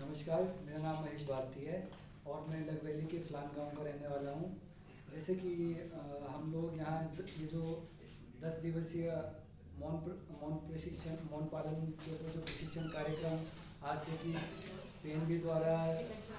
नमस्कार, मेरा नाम महेश भारती है और मैं लगवैली के फलान गांव का रहने वाला हूं। जैसे कि हम लोग यहाँ ये जो 10 दिवसीय मौन पालन के ऊपर जो प्रशिक्षण कार्यक्रम आरसीटी पीएनबी द्वारा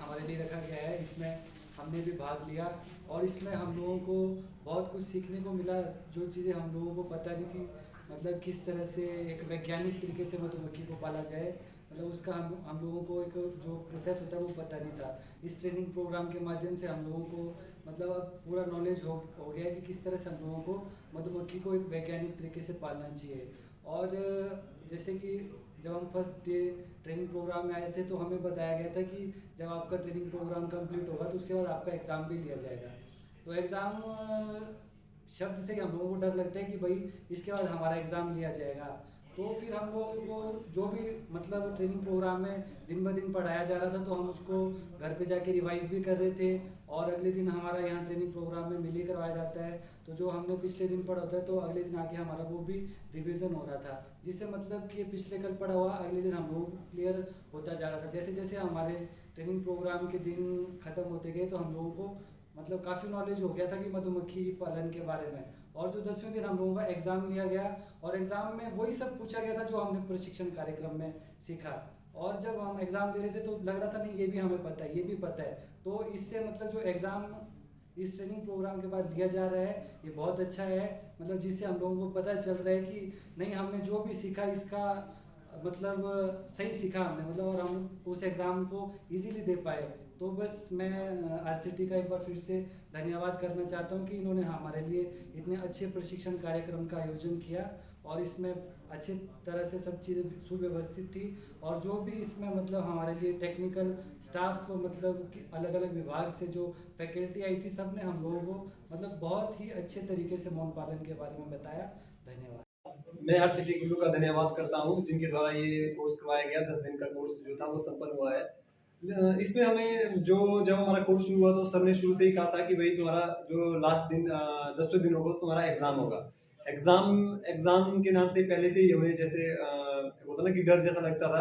हमारे लिए रखा गया है, इसमें हमने भी भाग लिया और इसमें हम लोगों को बहुत कुछ सीखने को मिला। जो चीज़ें हम लोगों को पता नहीं थी, मतलब किस तरह से एक वैज्ञानिक तरीके से मधुमक्खी को पाला जाए, मतलब उसका हम लोगों को एक जो प्रोसेस होता है वो पता नहीं था। इस ट्रेनिंग प्रोग्राम के माध्यम से हम लोगों को मतलब अब पूरा नॉलेज हो गया है कि किस तरह से हम लोगों को मधुमक्खी को एक वैज्ञानिक तरीके से पालना चाहिए। और जैसे कि जब हम फर्स्ट डे ट्रेनिंग प्रोग्राम में आए थे तो हमें बताया गया था कि जब आपका ट्रेनिंग प्रोग्राम कंप्लीट होगा तो उसके बाद आपका एग्ज़ाम भी लिया जाएगा। तो एग्ज़ाम शब्द से ही हम लोगों को डर लगता है कि भाई इसके बाद हमारा एग्ज़ाम लिया जाएगा। तो फिर हम लोग को जो भी मतलब ट्रेनिंग प्रोग्राम में दिन ब दिन पढ़ाया जा रहा था तो हम उसको घर पे जाके रिवाइज भी कर रहे थे और अगले दिन हमारा यहाँ ट्रेनिंग प्रोग्राम में मिली करवाया जाता है। तो जो हमने पिछले दिन पढ़ा होता है तो अगले दिन आके हमारा वो भी रिवीजन हो रहा था, जिससे मतलब कि पिछले कल पढ़ा हुआ अगले दिन हम लोग क्लियर होता जा रहा था। जैसे जैसे हमारे ट्रेनिंग प्रोग्राम के दिन ख़त्म होते गए तो हम लोगों को मतलब काफ़ी नॉलेज हो गया था कि मधुमक्खी पालन के बारे में। और जो 10वें दिन हम लोगों का एग्ज़ाम लिया गया और एग्ज़ाम में वही सब पूछा गया था जो हमने प्रशिक्षण कार्यक्रम में सीखा। और जब हम एग्ज़ाम दे रहे थे तो लग रहा था नहीं ये भी हमें पता है, ये भी पता है। तो इससे मतलब जो एग्ज़ाम इस ट्रेनिंग प्रोग्राम के बाद लिया जा रहा है ये बहुत अच्छा है, मतलब जिससे हम लोगों को पता चल रहा है कि नहीं हमने जो भी सीखा इसका मतलब सही सीखा हमने, मतलब और हम उस एग्ज़ाम को इजीली दे पाए। तो बस मैं आरसीटी का एक बार फिर से धन्यवाद करना चाहता हूँ कि इन्होंने हमारे लिए इतने अच्छे प्रशिक्षण कार्यक्रम का आयोजन किया और इसमें अच्छी तरह से सब चीज़ें सुव्यवस्थित थी। और जो भी इसमें मतलब हमारे लिए टेक्निकल स्टाफ मतलब अलग अलग विभाग से जो फैकल्टी आई थी सब ने हम लोगों को मतलब बहुत ही अच्छे तरीके से मौन पालन के बारे में बताया। धन्यवाद। मैं आरसीटी गुरु का धन्यवाद करता हूँ जिनके द्वारा ये कोर्स करवाया गया। 10 दिन का कोर्स जो था वो संपन्न हुआ है। इसमें हमें जो जब हमारा कोर्स शुरू हुआ तो सर ने शुरू से ही कहा था कि भाई तुम्हारा जो लास्ट दिन 10वें दिन होगा तुम्हारा एग्जाम होगा। एग्जाम एग्जाम के नाम से पहले से ही हमें जैसे होता ना कि डर जैसा लगता था।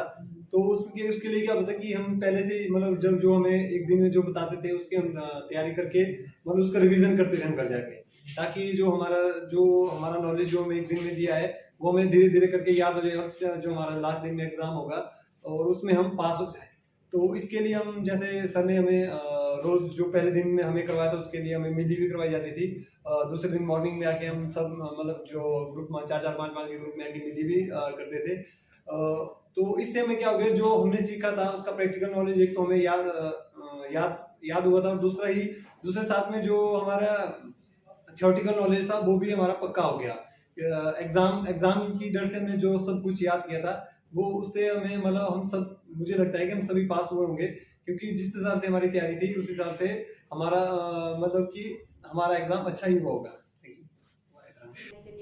तो उसके उसके लिए क्या होता कि हम पहले से मतलब जब जो हमें एक दिन में जो बताते थे उसकी हम तैयारी करके मतलब उसका रिवीजन करते थे हम घर जाके, ताकि जो हमारा नॉलेज जो हमें एक दिन में दिया है वो हमें धीरे धीरे करके याद हो जाएगा जो हमारा लास्ट दिन में एग्जाम होगा और उसमें हम पास हो जाए। तो इसके लिए हम जैसे सर ने हमें रोज जो पहले दिन में हमें करवाया था उसके लिए हमें मिली भी करवाई जाती थी। दूसरे दिन मॉर्निंग में आके हम सब मतलब जो ग्रुप में 4-4 5-5 के ग्रुप में आके मिली भी करते थे। तो इससे हमें क्या हो गया जो हमने सीखा था उसका प्रैक्टिकल नॉलेज एक तो हमें याद हुआ था और दूसरे साथ में जो हमारा थ्योरेटिकल नॉलेज था वो भी हमारा पक्का हो गया। एग्जाम की डर से हमने जो सब कुछ याद किया था वो उससे हमें मतलब हम सब मुझे लगता है कि हम सभी पास हुए होंगे, क्योंकि जिस हिसाब से हमारी तैयारी थी उस हिसाब से हमारा मतलब कि हमारा एग्जाम अच्छा ही हुआ होगा।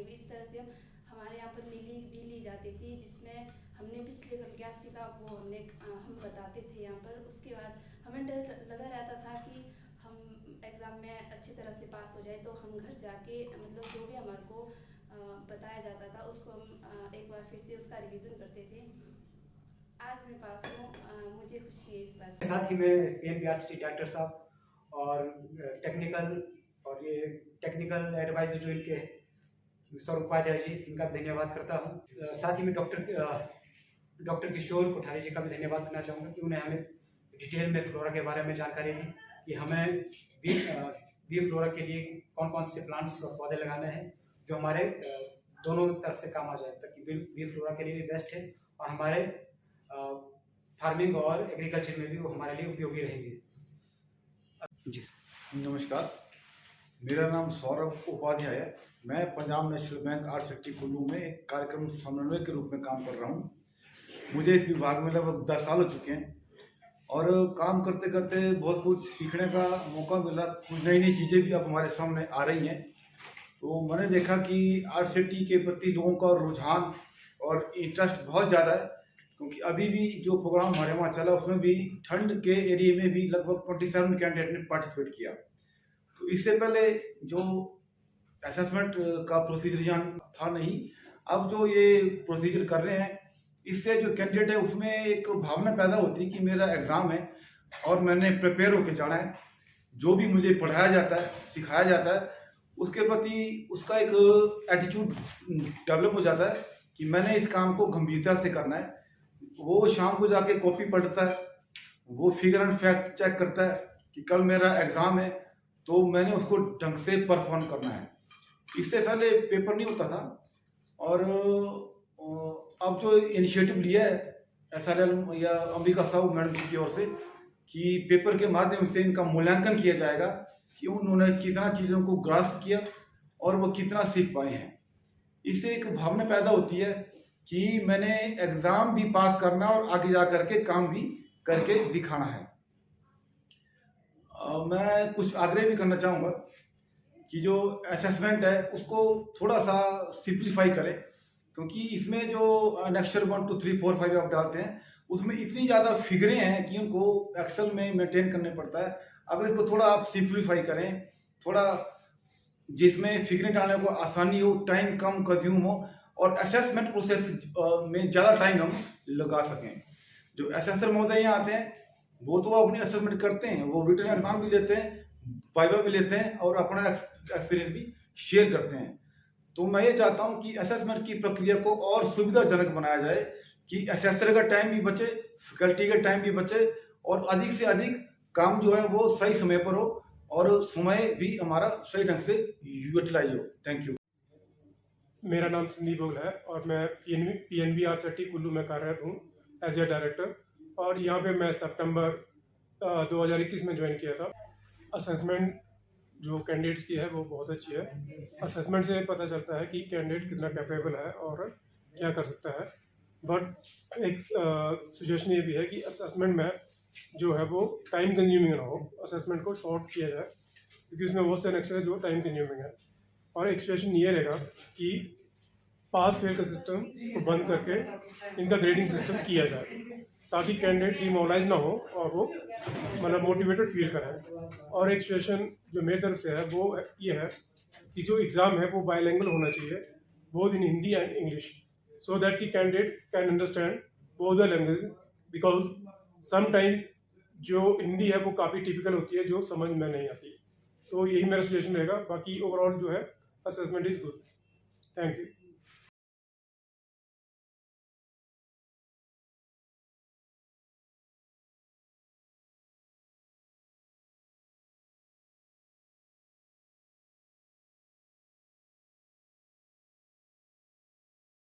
इस तरह से हमारे यहाँ पर मिली भी ली जाती थी जिसमें हमने पिछले कल क्या सीखा वो हम बताते थे यहाँ पर। उसके बाद हमें डर लगा रहता था कि हम एग्ज़ाम में अच्छी तरह से पास हो जाए, तो हम घर जाके मतलब जो भी हमारे को बताया जाता था उसको हम एक बार फिर से उसका रिवीजन करते थे। आज मैं पास हूँ, मुझे खुशी है इस बात। साथ ही में पीएनबीआरसीटी डायरेक्टर साहब और टेक्निकल एडवाइजर जो इनके सौरभ उपाध्याय जी, इनका धन्यवाद करता हूँ। साथ ही में डॉक्टर किशोर कोठारी जी का भी धन्यवाद करना चाहूँगा कि उन्हें हमें डिटेल में फ्लोरा के बारे में जानकारी दी कि हमें बी फ्लोरा के लिए कौन कौन से प्लांट्स और पौधे लगाने हैं जो हमारे दोनों तरफ से काम आ जाए, ताकि बी फ्लोरा के लिए भी बेस्ट है और हमारे फार्मिंग और एग्रीकल्चर में भी वो हमारे लिए उपयोगी रहेंगे। जी नमस्कार, मेरा नाम सौरभ उपाध्याय है। मैं Punjab national bank RSETI Kullu में एक कार्यक्रम समन्वय के रूप में काम कर रहा हूँ। मुझे इस विभाग में लगभग 10 साल हो चुके हैं और काम करते करते बहुत कुछ सीखने का मौका मिला। कुछ नई नई चीज़ें भी अब हमारे सामने आ रही हैं। तो मैंने देखा कि आरसीटी के प्रति लोगों का रुझान और इंटरेस्ट बहुत ज़्यादा है, क्योंकि अभी भी जो प्रोग्राम हमारे वहाँ चला उसमें भी ठंड के एरिया में भी लगभग 27 कैंडिडेट ने पार्टिसिपेट किया। तो इससे पहले जो असेसमेंट का प्रोसीजर यहाँ था नहीं, अब जो ये प्रोसीजर कर रहे हैं इससे जो कैंडिडेट है उसमें एक भावना पैदा होती है कि मेरा एग्ज़ाम है और मैंने प्रिपेयर होकर जाना है। जो भी मुझे पढ़ाया जाता है, सिखाया जाता है, उसके प्रति उसका एक एटीट्यूड डेवलप हो जाता है कि मैंने इस काम को गंभीरता से करना है। वो शाम को जाके कॉपी पढ़ता है, वो फिगर एंड फैक्ट चेक करता है कि कल मेरा एग्ज़ाम है तो मैंने उसको ढंग से परफॉर्म करना है। इससे पहले पेपर नहीं होता था और अब जो इनिशिएटिव लिया है SRL या अंबिका साहू मैडम की ओर से कि पेपर के माध्यम से इनका मूल्यांकन किया जाएगा कि उन्होंने कितना चीज़ों को ग्रास्प किया और वो कितना सीख पाए हैं। इससे एक भावना पैदा होती है कि मैंने एग्ज़ाम भी पास करना और आगे जा करके काम भी करके दिखाना है। मैं कुछ आग्रह भी करना चाहूँगा कि जो असेसमेंट है उसको थोड़ा सा सिंप्लीफाई करें, क्योंकि इसमें जो नेक्स्चर 1 2 3 4 5 आप डालते हैं उसमें इतनी ज़्यादा फिगरें हैं कि उनको एक्सेल में मेंटेन करने पड़ता है। अगर इसको थोड़ा आप सिंप्लीफाई करें, थोड़ा जिसमें फिगरें डालने को आसानी हो, टाइम कम कंज्यूम हो और असेसमेंट प्रोसेस में ज़्यादा टाइम हम लगा सकें। जो असेसर महोदय यहाँ आते हैं वो तो अपनी असेसमेंट करते हैं, वो रिटन एग्जाम भी लेते हैं, वाइवा भी लेते हैं और अपना एक्सपीरियंस भी शेयर करते हैं। तो मैं ये चाहता हूँ कि असेसमेंट की प्रक्रिया को और सुविधाजनक बनाया जाए कि असेसर का टाइम भी बचे, फैकल्टी का टाइम भी बचे और अधिक से अधिक काम जो है वो सही समय पर हो और समय भी हमारा सही ढंग से यूटिलाइज हो। Thank you. मेरा नाम संदीप बोगला है और मैं PNB RCT कुल्लू में कार्यरत हूँ एज ए डायरेक्टर, और यहाँ पे मैं सितंबर 2021 में ज्वाइन किया था। असेसमेंट जो कैंडिडेट्स की है वो बहुत अच्छी है। असेसमेंट से पता चलता है कि कैंडिडेट कितना कैपेबल है और क्या कर सकता है। बट एक सजेशन ये भी है कि असेसमेंट में जो है वो टाइम कंज्यूमिंग ना हो, असेसमेंट को शॉर्ट किया जाए क्योंकि उसमें बहुत से नेक्स्ट है जो टाइम कंज्यूमिंग है। और एक सिचुएशन ये रहेगा कि पास फेल का सिस्टम को बंद करके इनका ग्रेडिंग सिस्टम किया जाए ताकि कैंडिडेट डिमोरलाइज ना हो और वो मतलब मोटिवेटेड फील करें। और एक सिचुएशन जो मेरी तरफ से है वो ये है कि जो एग्ज़ाम है वो बायलैंग्वेज होना चाहिए, both in Hindi and English, so that कि candidate can understand both the language, because sometimes जो हिंदी है वो काफ़ी टिपिकल होती है जो समझ में नहीं आती। तो यही मेरा सजेशन रहेगा। बाकी ओवरऑल जो है assessment is good. Thank you.